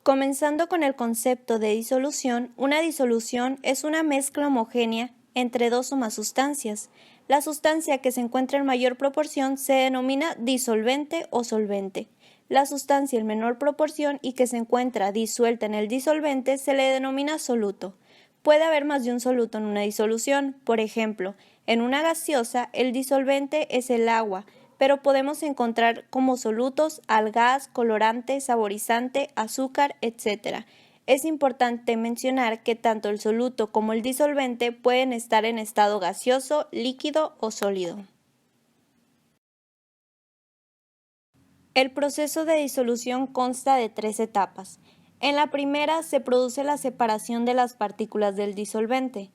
Comenzando con el concepto de disolución, una disolución es una mezcla homogénea entre dos o más sustancias. La sustancia que se encuentra en mayor proporción se denomina disolvente o solvente. La sustancia en menor proporción y que se encuentra disuelta en el disolvente se le denomina soluto. Puede haber más de un soluto en una disolución. Por ejemplo, en una gaseosa el disolvente es el agua, pero podemos encontrar como solutos al gas, colorante, saborizante, azúcar, etc. Es importante mencionar que tanto el soluto como el disolvente pueden estar en estado gaseoso, líquido o sólido. El proceso de disolución consta de 3 etapas. En la primera se produce la separación de las partículas del disolvente.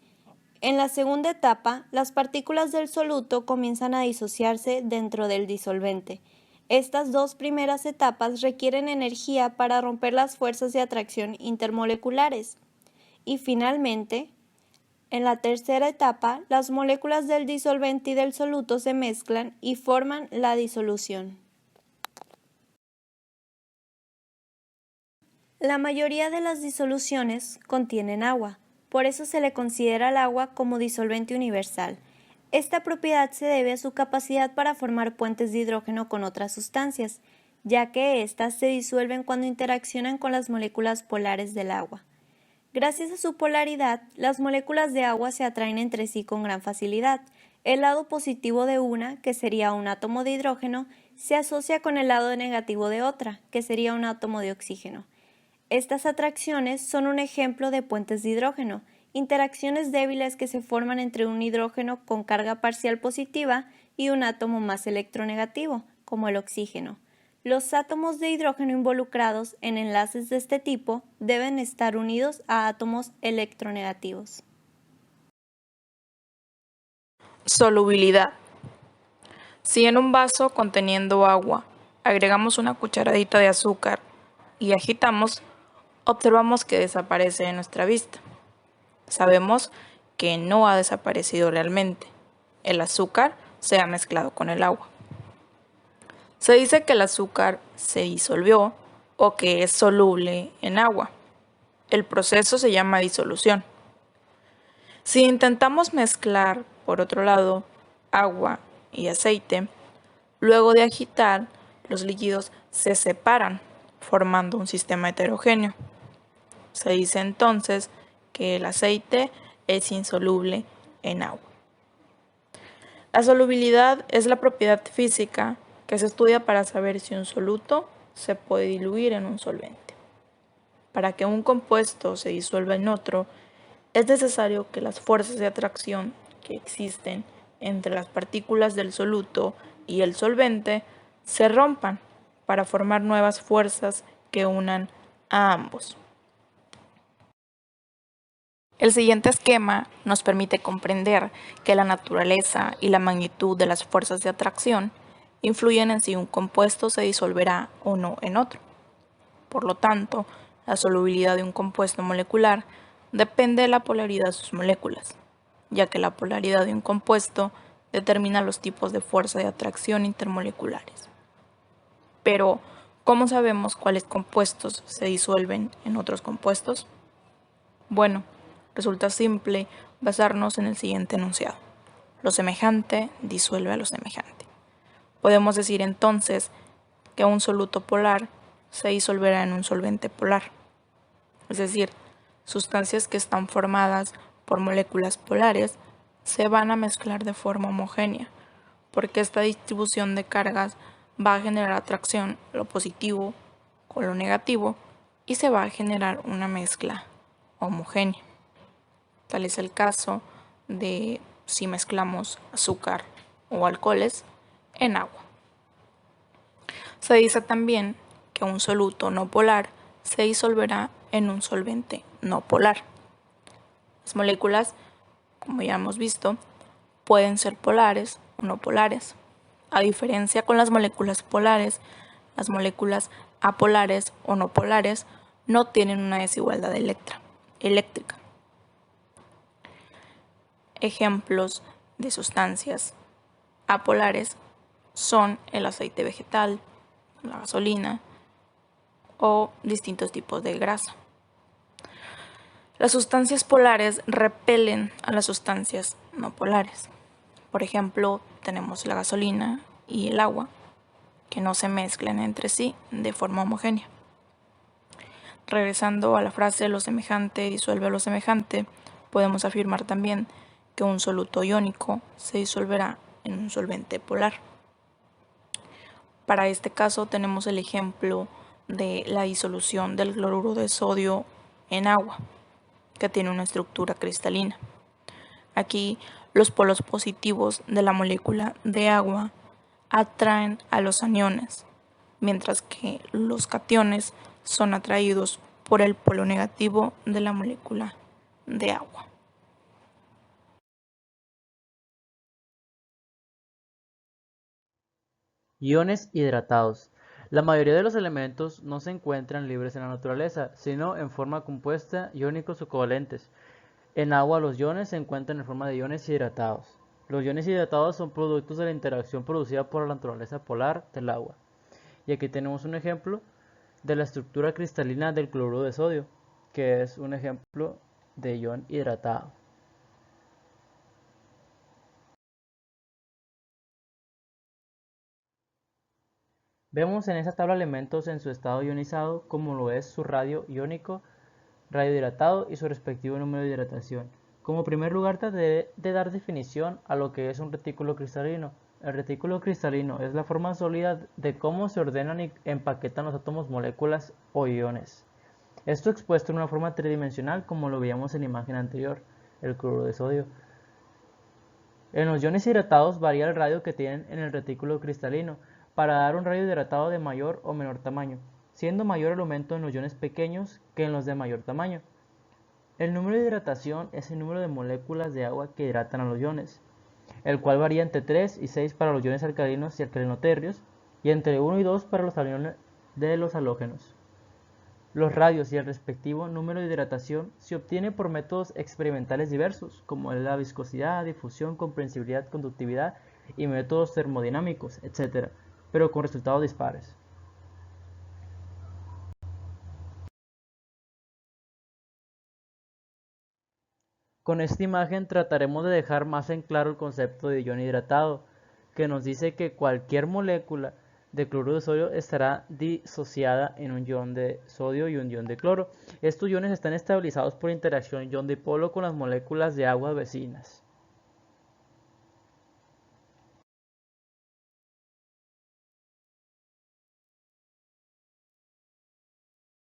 En la segunda etapa, las partículas del soluto comienzan a disociarse dentro del disolvente. Estas dos primeras etapas requieren energía para romper las fuerzas de atracción intermoleculares. Y finalmente, en la tercera etapa, las moléculas del disolvente y del soluto se mezclan y forman la disolución. La mayoría de las disoluciones contienen agua. Por eso se le considera al agua como disolvente universal. Esta propiedad se debe a su capacidad para formar puentes de hidrógeno con otras sustancias, ya que éstas se disuelven cuando interaccionan con las moléculas polares del agua. Gracias a su polaridad, las moléculas de agua se atraen entre sí con gran facilidad. El lado positivo de una, que sería un átomo de hidrógeno, se asocia con el lado negativo de otra, que sería un átomo de oxígeno. Estas atracciones son un ejemplo de puentes de hidrógeno, interacciones débiles que se forman entre un hidrógeno con carga parcial positiva y un átomo más electronegativo, como el oxígeno. Los átomos de hidrógeno involucrados en enlaces de este tipo deben estar unidos a átomos electronegativos. Solubilidad. Si en un vaso conteniendo agua agregamos una cucharadita de azúcar y agitamos, observamos que desaparece de nuestra vista. Sabemos que no ha desaparecido realmente. El azúcar se ha mezclado con el agua. Se dice que el azúcar se disolvió o que es soluble en agua. El proceso se llama disolución. Si intentamos mezclar, por otro lado, agua y aceite, luego de agitar, los líquidos se separan, formando un sistema heterogéneo. Se dice entonces que el aceite es insoluble en agua. La solubilidad es la propiedad física que se estudia para saber si un soluto se puede diluir en un solvente. Para que un compuesto se disuelva en otro, es necesario que las fuerzas de atracción que existen entre las partículas del soluto y el solvente se rompan para formar nuevas fuerzas que unan a ambos. El siguiente esquema nos permite comprender que la naturaleza y la magnitud de las fuerzas de atracción influyen en si un compuesto se disolverá o no en otro. Por lo tanto, la solubilidad de un compuesto molecular depende de la polaridad de sus moléculas, ya que la polaridad de un compuesto determina los tipos de fuerza de atracción intermoleculares. Pero, ¿cómo sabemos cuáles compuestos se disuelven en otros compuestos? Bueno, resulta simple basarnos en el siguiente enunciado. Lo semejante disuelve a lo semejante. Podemos decir entonces que un soluto polar se disolverá en un solvente polar. Es decir, sustancias que están formadas por moléculas polares se van a mezclar de forma homogénea, porque esta distribución de cargas va a generar atracción, lo positivo con lo negativo, y se va a generar una mezcla homogénea. Tal es el caso de si mezclamos azúcar o alcoholes en agua. Se dice también que un soluto no polar se disolverá en un solvente no polar. Las moléculas, como ya hemos visto, pueden ser polares o no polares. A diferencia con las moléculas polares, las moléculas apolares o no polares no tienen una desigualdad eléctrica. Ejemplos de sustancias apolares son el aceite vegetal, la gasolina o distintos tipos de grasa. Las sustancias polares repelen a las sustancias no polares. Por ejemplo, tenemos la gasolina y el agua, que no se mezclan entre sí de forma homogénea. Regresando a la frase lo semejante disuelve a lo semejante, podemos afirmar también que un soluto iónico se disolverá en un solvente polar. Para este caso tenemos el ejemplo de la disolución del cloruro de sodio en agua, que tiene una estructura cristalina. Aquí los polos positivos de la molécula de agua atraen a los aniones, mientras que los cationes son atraídos por el polo negativo de la molécula de agua. Iones hidratados. La mayoría de los elementos no se encuentran libres en la naturaleza, sino en forma compuesta, iónicos o covalentes. En agua los iones se encuentran en forma de iones hidratados. Los iones hidratados son productos de la interacción producida por la naturaleza polar del agua. Y aquí tenemos un ejemplo de la estructura cristalina del cloruro de sodio, que es un ejemplo de ion hidratado. Vemos en esta tabla elementos en su estado ionizado, como lo es su radio iónico, radio hidratado y su respectivo número de hidratación. Como primer lugar, trataré de dar definición a lo que es un retículo cristalino. El retículo cristalino es la forma sólida de cómo se ordenan y empaquetan los átomos, moléculas o iones. Esto expuesto en una forma tridimensional, como lo veíamos en la imagen anterior, el cloruro de sodio. En los iones hidratados varía el radio que tienen en el retículo cristalino, para dar un radio hidratado de mayor o menor tamaño, siendo mayor el aumento en los iones pequeños que en los de mayor tamaño. El número de hidratación es el número de moléculas de agua que hidratan a los iones, el cual varía entre 3 y 6 para los iones alcalinos y alcalinoterrios, y entre 1 y 2 para los aniones de los halógenos. Los radios y el respectivo número de hidratación se obtiene por métodos experimentales diversos, como la viscosidad, difusión, comprensibilidad, conductividad y métodos termodinámicos, etc., pero con resultados dispares. Con esta imagen trataremos de dejar más en claro el concepto de ion hidratado, que nos dice que cualquier molécula de cloruro de sodio estará disociada en un ion de sodio y un ion de cloro. Estos iones están estabilizados por interacción ion-dipolo con las moléculas de agua vecinas.